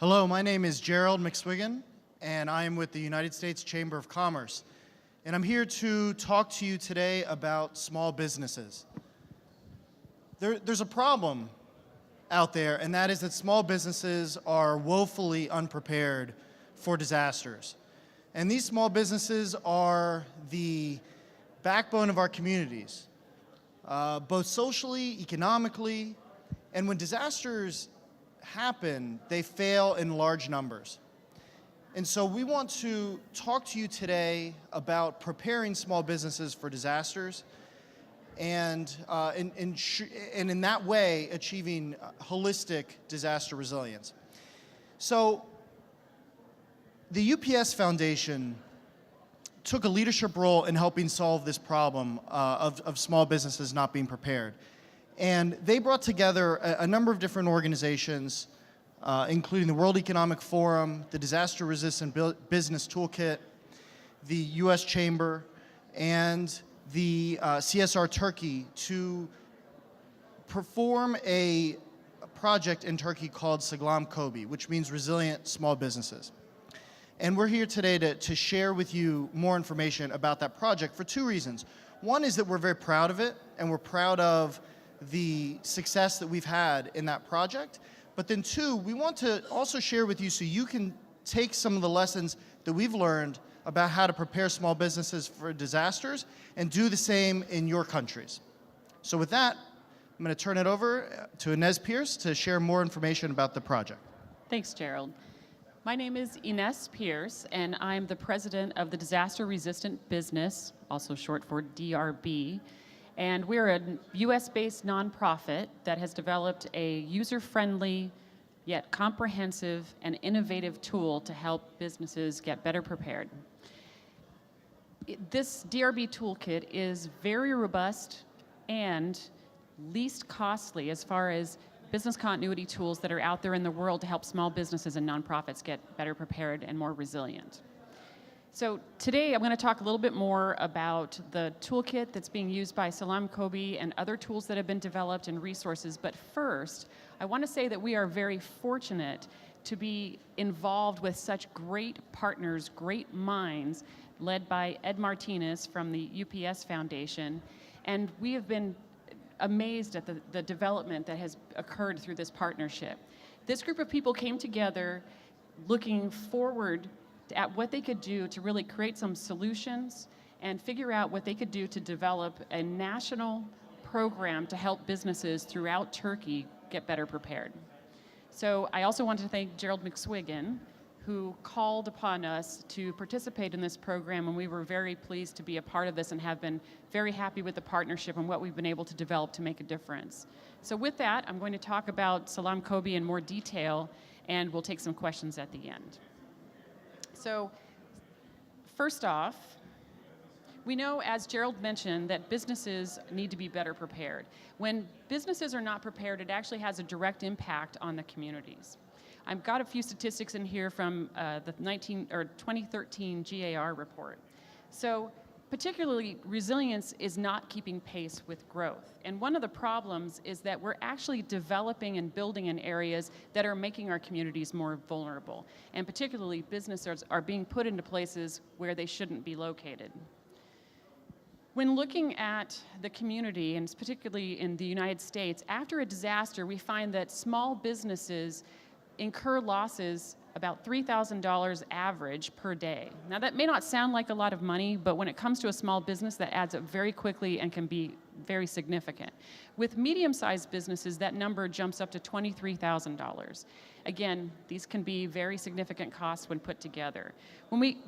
Hello, my name is Gerald McSwiggan, and I am with the United States Chamber of Commerce. And I'm here to talk to you today about small businesses. There's a problem out there, and that is that small businesses are woefully unprepared for disasters. And these small businesses are the backbone of our communities, both socially, economically, and when disasters happen, they fail in large numbers. And so we want to talk to you today about preparing small businesses for disasters and in that way achieving holistic disaster resilience. So the UPS Foundation took a leadership role in helping solve this problem of small businesses not being prepared. And they brought together a number of different organizations, including the World Economic Forum, the Disaster Resistant Business Toolkit, the US Chamber, and the CSR Turkey to perform a project in Turkey called Salam Kobi, which means resilient small businesses. And we're here today to share with you more information about that project for two reasons. One is that we're very proud of it, and we're proud of the success that we've had in that project. But then two, we want to also share with you so you can take some of the lessons that we've learned about how to prepare small businesses for disasters and do the same in your countries. So with that, I'm going to turn it over to Inez Pierce to share more information about the project. Thanks, Gerald. My name is Inez Pierce, and I'm the president of the Disaster Resistant Business, also short for DRB. And we're a US-based nonprofit that has developed a user-friendly, yet comprehensive and innovative tool to help businesses get better prepared. This DRB Toolkit is very robust and least costly as far as business continuity tools that are out there in the world to help small businesses and nonprofits get better prepared and more resilient. So today I'm going to talk a little bit more about the toolkit that's being used by Salam Kobi and other tools that have been developed and resources. But first, I want to say that we are very fortunate to be involved with such great partners, great minds, led by Ed Martinez from the UPS Foundation. And we have been amazed at the development that has occurred through this partnership. This group of people came together looking forward at what they could do to really create some solutions and figure out what they could do to develop a national program to help businesses throughout Turkey get better prepared. So I also want to thank Gerald McSwiggan, who called upon us to participate in this program, and we were very pleased to be a part of this and have been very happy with the partnership and what we've been able to develop to make a difference. So with that, I'm going to talk about Salam Kobi in more detail, and we'll take some questions at the end. So first off, we know, as Gerald mentioned, that businesses need to be better prepared. When businesses are not prepared, it actually has a direct impact on the communities. I've got a few statistics in here from the 2013 GAR report. So particularly, resilience is not keeping pace with growth. And one of the problems is that we're actually developing and building in areas that are making our communities more vulnerable. And particularly, businesses are being put into places where they shouldn't be located. When looking at the community, and particularly in the United States, after a disaster, we find that small businesses incur losses about $3,000 average per day. Now that may not sound like a lot of money, but when it comes to a small business, that adds up very quickly and can be very significant. With medium-sized businesses, that number jumps up to $23,000. Again, these can be very significant costs when put together. When we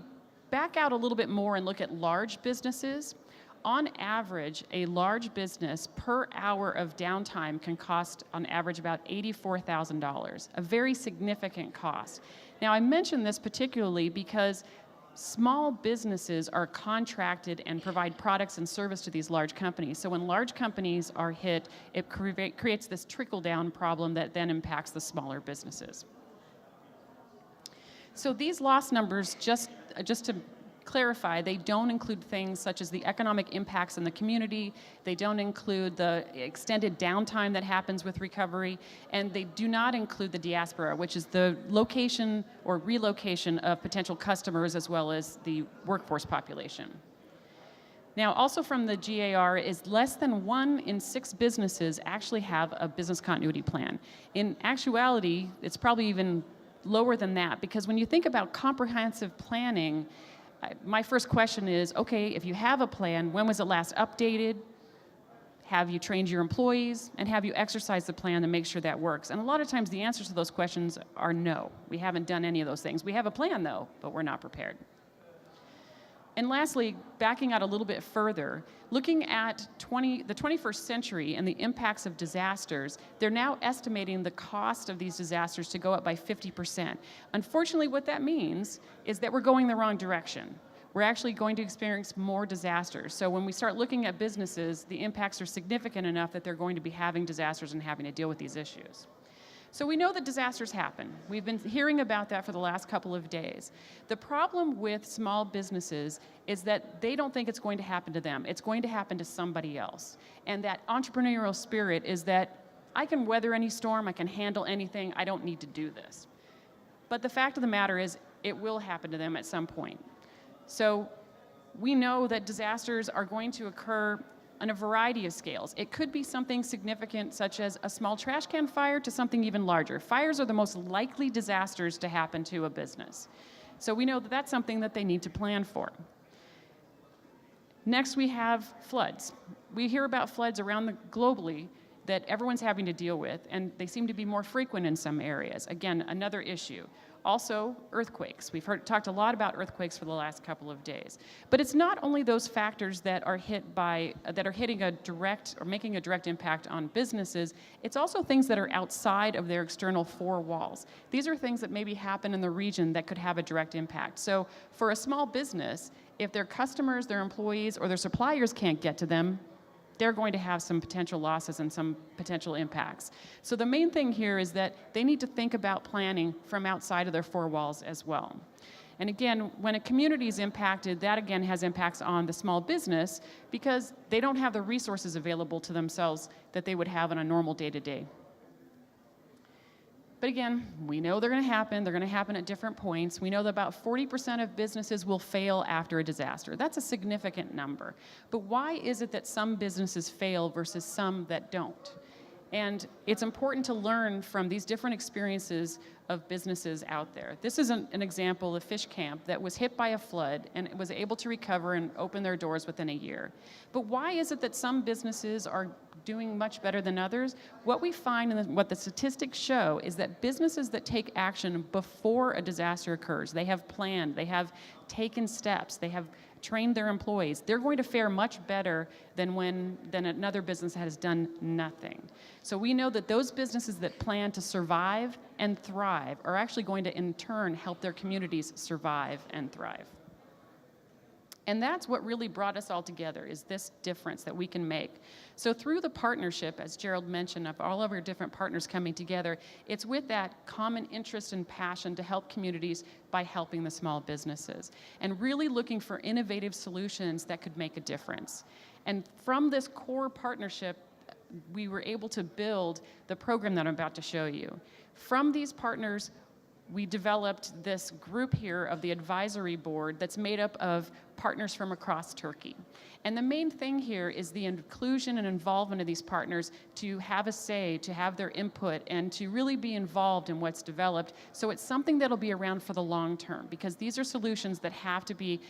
back out a little bit more and look at large businesses, on average, a large business per hour of downtime can cost on average about $84,000, a very significant cost. Now, I mention this particularly because small businesses are contracted and provide products and service to these large companies. So when large companies are hit, it creates this trickle-down problem that then impacts the smaller businesses. So these loss numbers, just to clarify, they don't include things such as the economic impacts in the community, they don't include the extended downtime that happens with recovery, and they do not include the diaspora, which is the location or relocation of potential customers as well as the workforce population. Now, also from the GAR is less than 1 in 6 businesses actually have a business continuity plan. In actuality, it's probably even lower than that, because when you think about comprehensive planning, my first question is, okay, if you have a plan, when was it last updated? Have you trained your employees? And have you exercised the plan to make sure that works? And a lot of times the answers to those questions are no. We haven't done any of those things. We have a plan though, but we're not prepared. And lastly, backing out a little bit further, looking at the 21st century and the impacts of disasters, they're now estimating the cost of these disasters to go up by 50%. Unfortunately, what that means is that we're going the wrong direction. We're actually going to experience more disasters. So when we start looking at businesses, the impacts are significant enough that they're going to be having disasters and having to deal with these issues. So we know that disasters happen. We've been hearing about that for the last couple of days. The problem with small businesses is that they don't think it's going to happen to them. It's going to happen to somebody else. And that entrepreneurial spirit is that I can weather any storm, I can handle anything, I don't need to do this. But the fact of the matter is, it will happen to them at some point. So we know that disasters are going to occur on a variety of scales. It could be something significant such as a small trash can fire to something even larger. Fires are the most likely disasters to happen to a business. So we know that that's something that they need to plan for. Next, we have floods. We hear about floods around globally that everyone's having to deal with, and they seem to be more frequent in some areas. Again, another issue. Also, earthquakes. We've talked a lot about earthquakes for the last couple of days. But it's not only those factors that are hitting a direct or making a direct impact on businesses, it's also things that are outside of their external 4 walls. These are things that maybe happen in the region that could have a direct impact. So for a small business, if their customers, their employees, or their suppliers can't get to them, they're going to have some potential losses and some potential impacts. So the main thing here is that they need to think about planning from outside of their 4 walls as well. And again, when a community is impacted, that again has impacts on the small business because they don't have the resources available to themselves that they would have on a normal day-to-day. But again, we know they're going to happen. They're going to happen at different points. We know that about 40% of businesses will fail after a disaster. That's a significant number. But why is it that some businesses fail versus some that don't? And it's important to learn from these different experiences of businesses out there. This is an example of Fish Camp that was hit by a flood and was able to recover and open their doors within a year. But why is it that some businesses are doing much better than others? What we find and what the statistics show is that businesses that take action before a disaster occurs, they have planned, they have taken steps, they have trained their employees, they're going to fare much better than another business has done nothing. So we know that those businesses that plan to survive and thrive are actually going to in turn help their communities survive and thrive. And that's what really brought us all together, is this difference that we can make. So through the partnership, as Gerald mentioned, of all of our different partners coming together, it's with that common interest and passion to help communities by helping the small businesses and really looking for innovative solutions that could make a difference. And from this core partnership, we were able to build the program that I'm about to show you. From these partners, we developed this group here of the advisory board that's made up of partners from across Turkey. And the main thing here is the inclusion and involvement of these partners to have a say, to have their input, and to really be involved in what's developed. So it's something that'll be around for the long term, because these are solutions that have to be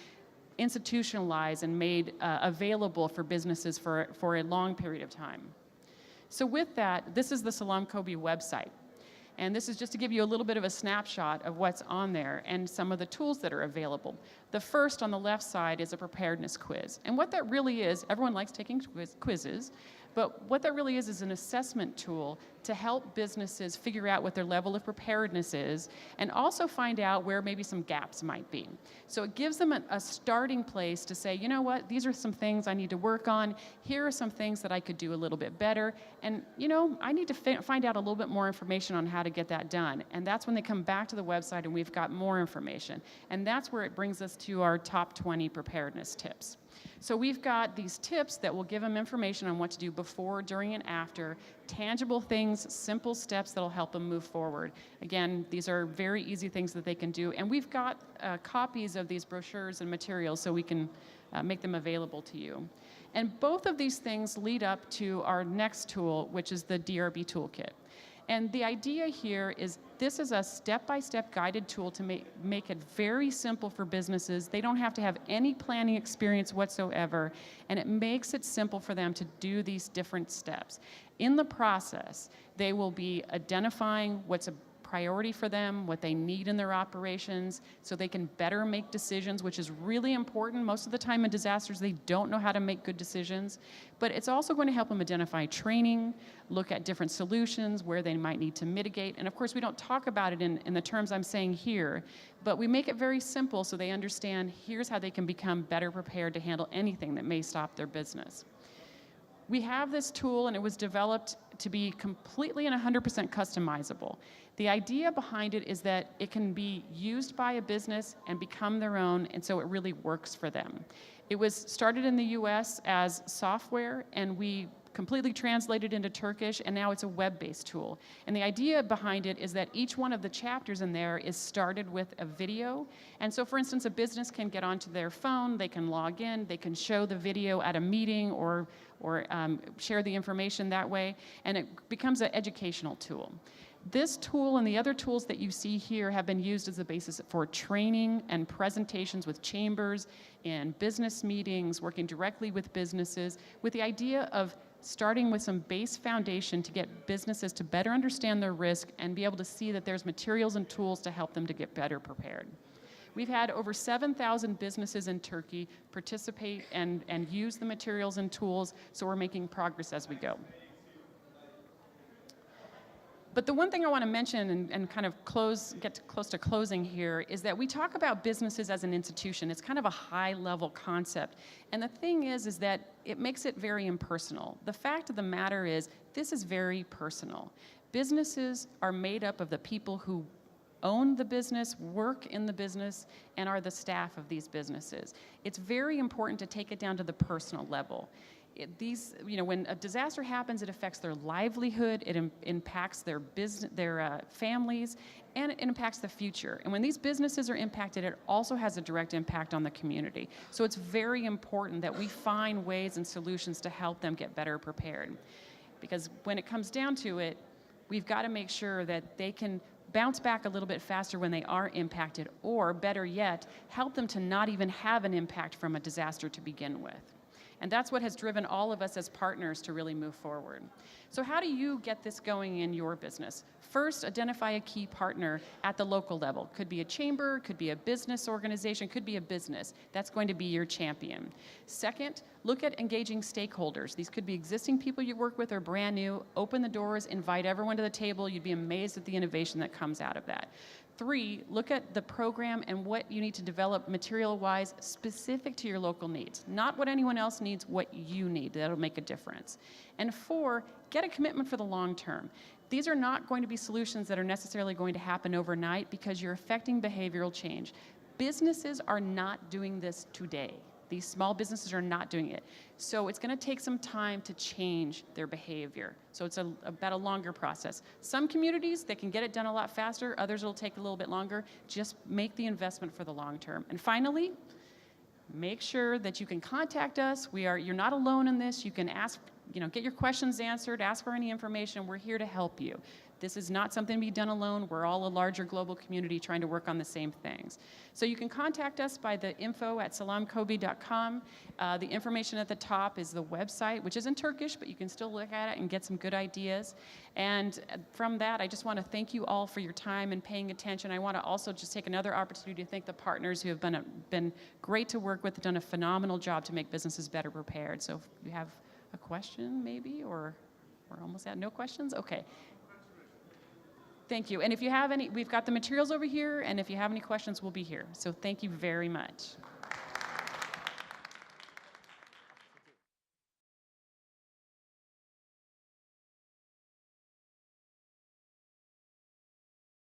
institutionalized and made available for businesses for a long period of time. So with that, this is the Salam Kobi website. And this is just to give you a little bit of a snapshot of what's on there and some of the tools that are available. The first on the left side is a preparedness quiz. And what that really is, everyone likes taking quizzes. But what that really is an assessment tool to help businesses figure out what their level of preparedness is and also find out where maybe some gaps might be. So it gives them a starting place to say, you know what, these are some things I need to work on. Here are some things that I could do a little bit better. And, you know, I need to find out a little bit more information on how to get that done. And that's when they come back to the website and we've got more information. And that's where it brings us to our top 20 preparedness tips. So we've got these tips that will give them information on what to do before, during, and after, tangible things, simple steps that'll help them move forward. Again, these are very easy things that they can do, and we've got copies of these brochures and materials so we can make them available to you. And both of these things lead up to our next tool, which is the DRB Toolkit. And the idea here is this is a step-by-step guided tool to make it very simple for businesses. They don't have to have any planning experience whatsoever, and it makes it simple for them to do these different steps. In the process, they will be identifying what's a priority for them, what they need in their operations, so they can better make decisions, which is really important. Most of the time in disasters, they don't know how to make good decisions, but it's also going to help them identify training, look at different solutions, where they might need to mitigate, and of course, we don't talk about it in the terms I'm saying here, but we make it very simple so they understand here's how they can become better prepared to handle anything that may stop their business. We have this tool, and it was developed to be completely and 100% customizable. The idea behind it is that it can be used by a business and become their own, and so it really works for them. It was started in the US as software, and we completely translated into Turkish, and now it's a web-based tool. And the idea behind it is that each one of the chapters in there is started with a video. And so, for instance, a business can get onto their phone, they can log in, they can show the video at a meeting or share the information that way, and it becomes an educational tool. This tool and the other tools that you see here have been used as a basis for training and presentations with chambers and business meetings, working directly with businesses, with the idea of starting with some base foundation to get businesses to better understand their risk and be able to see that there's materials and tools to help them to get better prepared. We've had over 7,000 businesses in Turkey participate and use the materials and tools, so we're making progress as we go. But the one thing I want to mention and kind of get close to closing here is that we talk about businesses as an institution. It's kind of a high-level concept. And the thing is that it makes it very impersonal. The fact of the matter is this is very personal. Businesses are made up of the people who own the business, work in the business, and are the staff of these businesses. It's very important to take it down to the personal level. When a disaster happens, it affects their livelihood, it impacts their business, their families, and it impacts the future. And when these businesses are impacted, it also has a direct impact on the community. So it's very important that we find ways and solutions to help them get better prepared. Because when it comes down to it, we've got to make sure that they can bounce back a little bit faster when they are impacted, or better yet, help them to not even have an impact from a disaster to begin with. And that's what has driven all of us as partners to really move forward. So how do you get this going in your business? First, identify a key partner at the local level. Could be a chamber, could be a business organization, could be a business. That's going to be your champion. Second, look at engaging stakeholders. These could be existing people you work with or brand new. Open the doors, invite everyone to the table. You'd be amazed at the innovation that comes out of that. 3, look at the program and what you need to develop material-wise specific to your local needs. Not what anyone else needs, what you need. That'll make a difference. And 4, get a commitment for the long term. These are not going to be solutions that are necessarily going to happen overnight because you're affecting behavioral change. Businesses are not doing this today. These small businesses are not doing it. So it's going to take some time to change their behavior. So it's about a longer process. Some communities, they can get it done a lot faster. Others, it'll take a little bit longer. Just make the investment for the long term. And finally, make sure that you can contact us. You're not alone in this. You can ask, get your questions answered, ask for any information. We're here to help you. This is not something to be done alone. We're all a larger global community trying to work on the same things. So you can contact us by the info@salamkobi.com. The information at the top is the website, which is in Turkish, but you can still look at it and get some good ideas. And from that, I just want to thank you all for your time and paying attention. I want to also just take another opportunity to thank the partners who have been great to work with, done a phenomenal job to make businesses better prepared. So if you have a question maybe, or we're almost at no questions? Okay. Thank you. And if you have any, we've got the materials over here, and if you have any questions, we'll be here. So thank you very much.